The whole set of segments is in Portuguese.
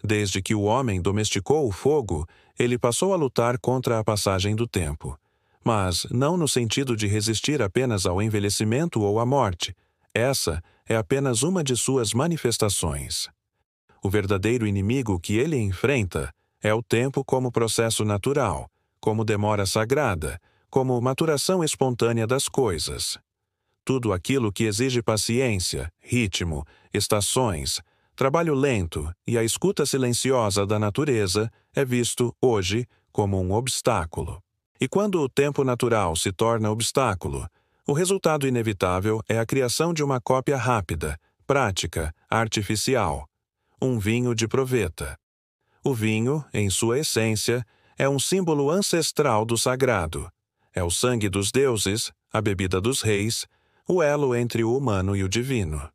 Desde que o homem domesticou o fogo, ele passou a lutar contra a passagem do tempo. Mas não no sentido de resistir apenas ao envelhecimento ou à morte. Essa é apenas uma de suas manifestações. O verdadeiro inimigo que ele enfrenta é o tempo como processo natural, como demora sagrada, como maturação espontânea das coisas. Tudo aquilo que exige paciência, ritmo, estações, trabalho lento e a escuta silenciosa da natureza é visto, hoje, como um obstáculo. E quando o tempo natural se torna obstáculo, o resultado inevitável é a criação de uma cópia rápida, prática, artificial. Um vinho de proveta. O vinho, em sua essência, é um símbolo ancestral do sagrado. É o sangue dos deuses, a bebida dos reis, o elo entre o humano e o divino.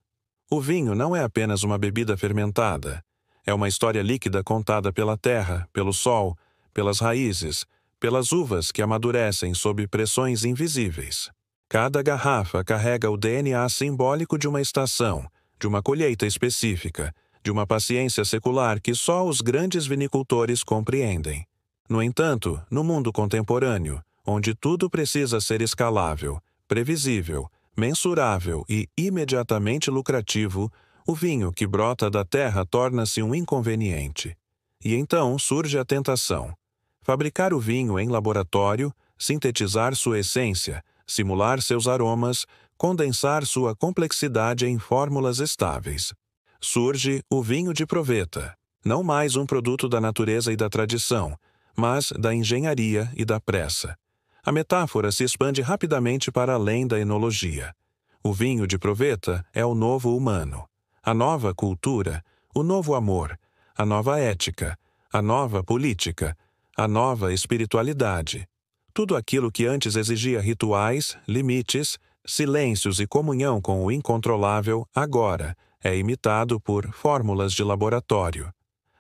O vinho não é apenas uma bebida fermentada. É uma história líquida contada pela terra, pelo sol, pelas raízes, pelas uvas que amadurecem sob pressões invisíveis. Cada garrafa carrega o DNA simbólico de uma estação, de uma colheita específica, de uma paciência secular que só os grandes vinicultores compreendem. No entanto, no mundo contemporâneo, onde tudo precisa ser escalável, previsível, mensurável e imediatamente lucrativo, o vinho que brota da terra torna-se um inconveniente. E então surge a tentação. Fabricar o vinho em laboratório, sintetizar sua essência, simular seus aromas, condensar sua complexidade em fórmulas estáveis. Surge o vinho de proveta, não mais um produto da natureza e da tradição, mas da engenharia e da pressa. A metáfora se expande rapidamente para além da enologia. O vinho de proveta é o novo humano, a nova cultura, o novo amor, a nova ética, a nova política, a nova espiritualidade. Tudo aquilo que antes exigia rituais, limites, silêncios e comunhão com o incontrolável, agora é imitado por fórmulas de laboratório.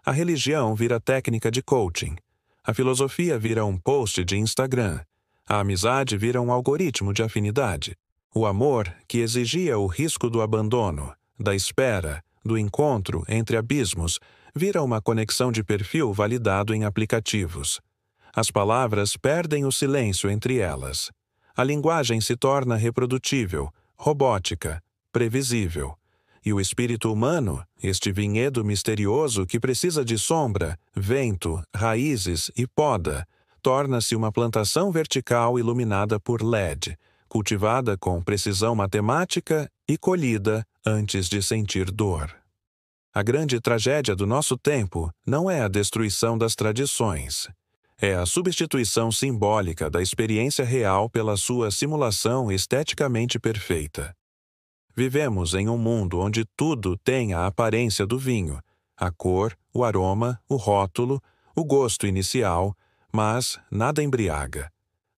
A religião vira técnica de coaching. A filosofia vira um post de Instagram. A amizade vira um algoritmo de afinidade. O amor, que exigia o risco do abandono, da espera, do encontro entre abismos, vira uma conexão de perfil validado em aplicativos. As palavras perdem o silêncio entre elas. A linguagem se torna reprodutível, robótica, previsível. E o espírito humano, este vinhedo misterioso que precisa de sombra, vento, raízes e poda, torna-se uma plantação vertical iluminada por LED, cultivada com precisão matemática e colhida antes de sentir dor. A grande tragédia do nosso tempo não é a destruição das tradições. É a substituição simbólica da experiência real pela sua simulação esteticamente perfeita. Vivemos em um mundo onde tudo tem a aparência do vinho, a cor, o aroma, o rótulo, o gosto inicial, mas nada embriaga.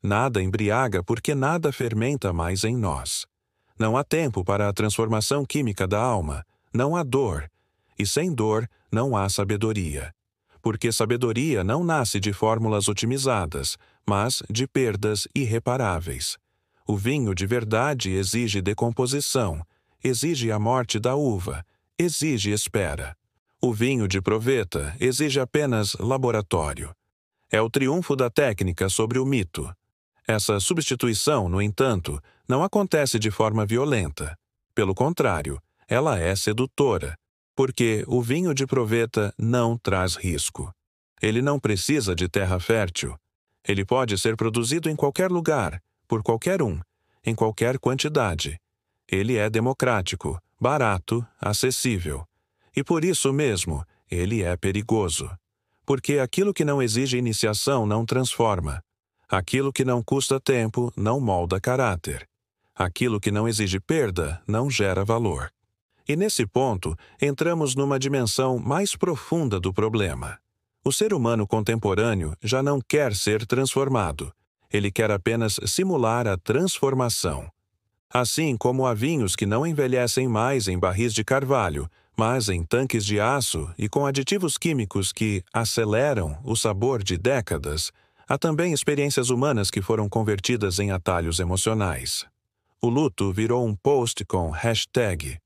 Nada embriaga porque nada fermenta mais em nós. Não há tempo para a transformação química da alma, não há dor, e sem dor não há sabedoria. Porque sabedoria não nasce de fórmulas otimizadas, mas de perdas irreparáveis. O vinho de verdade exige decomposição, exige a morte da uva, exige espera. O vinho de proveta exige apenas laboratório. É o triunfo da técnica sobre o mito. Essa substituição, no entanto, não acontece de forma violenta. Pelo contrário, ela é sedutora, porque o vinho de proveta não traz risco. Ele não precisa de terra fértil. Ele pode ser produzido em qualquer lugar, por qualquer um, em qualquer quantidade. Ele é democrático, barato, acessível. E por isso mesmo, ele é perigoso. Porque aquilo que não exige iniciação não transforma. Aquilo que não custa tempo não molda caráter. Aquilo que não exige perda não gera valor. E nesse ponto, entramos numa dimensão mais profunda do problema. O ser humano contemporâneo já não quer ser transformado. Ele quer apenas simular a transformação. Assim como há vinhos que não envelhecem mais em barris de carvalho, mas em tanques de aço e com aditivos químicos que aceleram o sabor de décadas, há também experiências humanas que foram convertidas em atalhos emocionais. O luto virou um post com hashtag.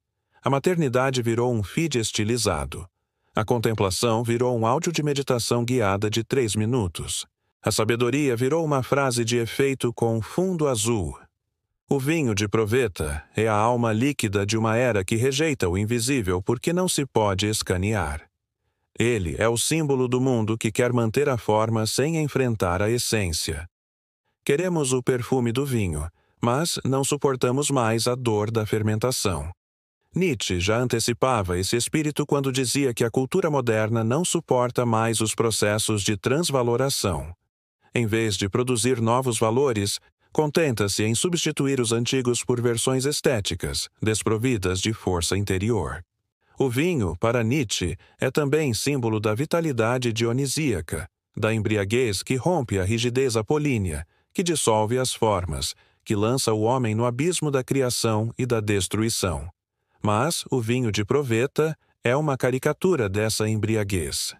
A maternidade virou um feed estilizado. A contemplação virou um áudio de meditação guiada de 3 minutos. A sabedoria virou uma frase de efeito com fundo azul. O vinho de proveta é a alma líquida de uma era que rejeita o invisível porque não se pode escanear. Ele é o símbolo do mundo que quer manter a forma sem enfrentar a essência. Queremos o perfume do vinho, mas não suportamos mais a dor da fermentação. Nietzsche já antecipava esse espírito quando dizia que a cultura moderna não suporta mais os processos de transvaloração. Em vez de produzir novos valores, contenta-se em substituir os antigos por versões estéticas, desprovidas de força interior. O vinho, para Nietzsche, é também símbolo da vitalidade dionisíaca, da embriaguez que rompe a rigidez apolínea, que dissolve as formas, que lança o homem no abismo da criação e da destruição. Mas o vinho de proveta é uma caricatura dessa embriaguez.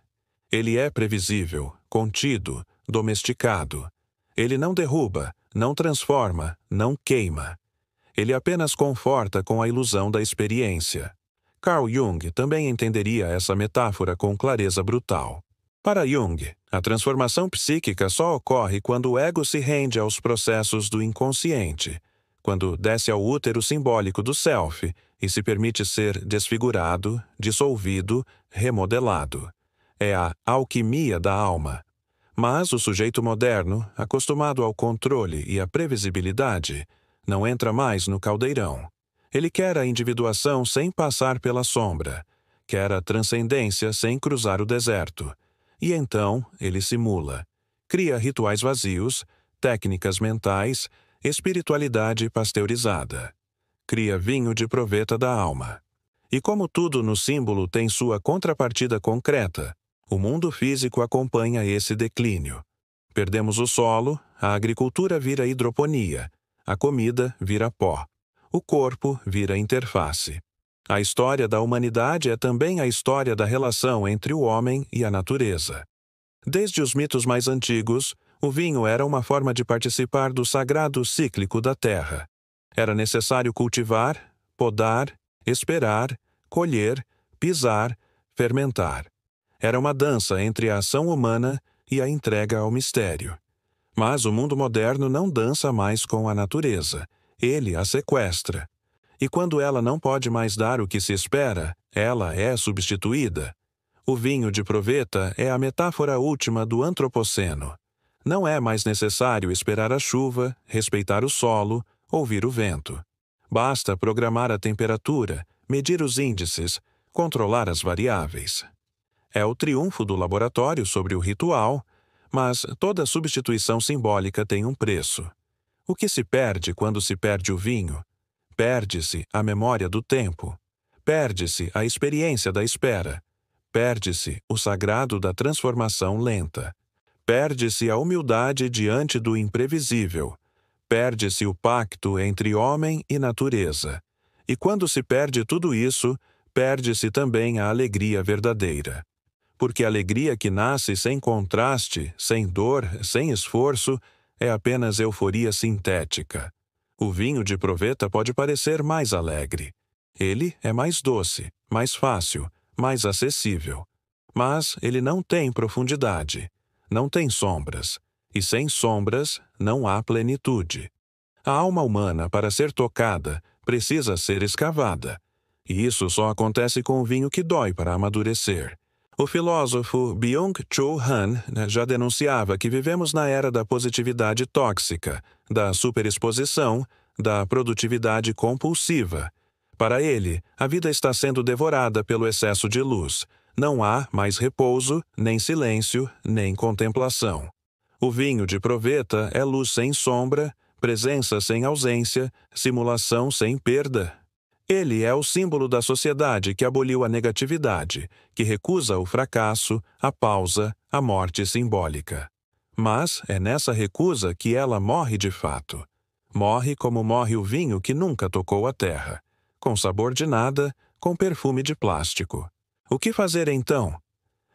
Ele é previsível, contido, domesticado. Ele não derruba, não transforma, não queima. Ele apenas conforta com a ilusão da experiência. Carl Jung também entenderia essa metáfora com clareza brutal. Para Jung, a transformação psíquica só ocorre quando o ego se rende aos processos do inconsciente, quando desce ao útero simbólico do self e se permite ser desfigurado, dissolvido, remodelado. É a alquimia da alma. Mas o sujeito moderno, acostumado ao controle e à previsibilidade, não entra mais no caldeirão. Ele quer a individuação sem passar pela sombra, quer a transcendência sem cruzar o deserto. E então ele simula. Cria rituais vazios, técnicas mentais, espiritualidade pasteurizada. Cria vinho de proveta da alma. E como tudo no símbolo tem sua contrapartida concreta, o mundo físico acompanha esse declínio. Perdemos o solo, a agricultura vira hidroponia, a comida vira pó, o corpo vira interface. A história da humanidade é também a história da relação entre o homem e a natureza. Desde os mitos mais antigos, o vinho era uma forma de participar do sagrado cíclico da terra. Era necessário cultivar, podar, esperar, colher, pisar, fermentar. Era uma dança entre a ação humana e a entrega ao mistério. Mas o mundo moderno não dança mais com a natureza. Ele a sequestra. E quando ela não pode mais dar o que se espera, ela é substituída. O vinho de proveta é a metáfora última do antropoceno. Não é mais necessário esperar a chuva, respeitar o solo, ouvir o vento. Basta programar a temperatura, medir os índices, controlar as variáveis. É o triunfo do laboratório sobre o ritual, mas toda substituição simbólica tem um preço. O que se perde quando se perde o vinho? Perde-se a memória do tempo. Perde-se a experiência da espera. Perde-se o sagrado da transformação lenta. Perde-se a humildade diante do imprevisível. Perde-se o pacto entre homem e natureza. E quando se perde tudo isso, perde-se também a alegria verdadeira. Porque a alegria que nasce sem contraste, sem dor, sem esforço, é apenas euforia sintética. O vinho de proveta pode parecer mais alegre. Ele é mais doce, mais fácil, mais acessível. Mas ele não tem profundidade, não tem sombras. E sem sombras não há plenitude. A alma humana, para ser tocada, precisa ser escavada. E isso só acontece com o vinho que dói para amadurecer. O filósofo Byung-Chul Han já denunciava que vivemos na era da positividade tóxica, da superexposição, da produtividade compulsiva. Para ele, a vida está sendo devorada pelo excesso de luz. Não há mais repouso, nem silêncio, nem contemplação. O vinho de proveta é luz sem sombra, presença sem ausência, simulação sem perda. Ele é o símbolo da sociedade que aboliu a negatividade, que recusa o fracasso, a pausa, a morte simbólica. Mas é nessa recusa que ela morre de fato. Morre como morre o vinho que nunca tocou a terra, com sabor de nada, com perfume de plástico. O que fazer então?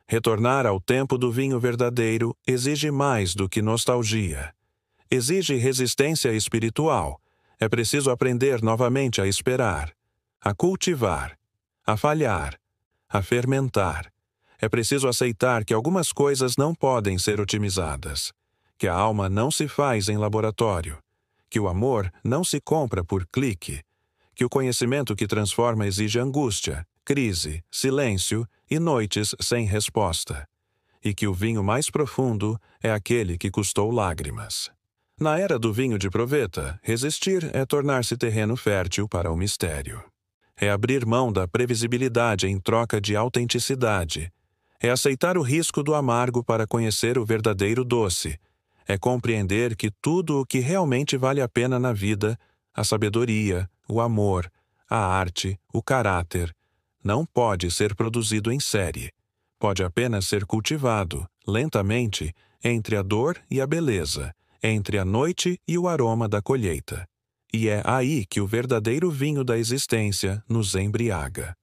Retornar ao tempo do vinho verdadeiro exige mais do que nostalgia. Exige resistência espiritual. É preciso aprender novamente a esperar, a cultivar, a falhar, a fermentar, É preciso aceitar que algumas coisas não podem ser otimizadas, que a alma não se faz em laboratório, que o amor não se compra por clique, que o conhecimento que transforma exige angústia, crise, silêncio e noites sem resposta, e que o vinho mais profundo é aquele que custou lágrimas. Na era do vinho de proveta, resistir é tornar-se terreno fértil para o mistério. É abrir mão da previsibilidade em troca de autenticidade. É aceitar o risco do amargo para conhecer o verdadeiro doce. É compreender que tudo o que realmente vale a pena na vida, a sabedoria, o amor, a arte, o caráter, não pode ser produzido em série. Pode apenas ser cultivado, lentamente, entre a dor e a beleza, entre a noite e o aroma da colheita. E é aí que o verdadeiro vinho da existência nos embriaga.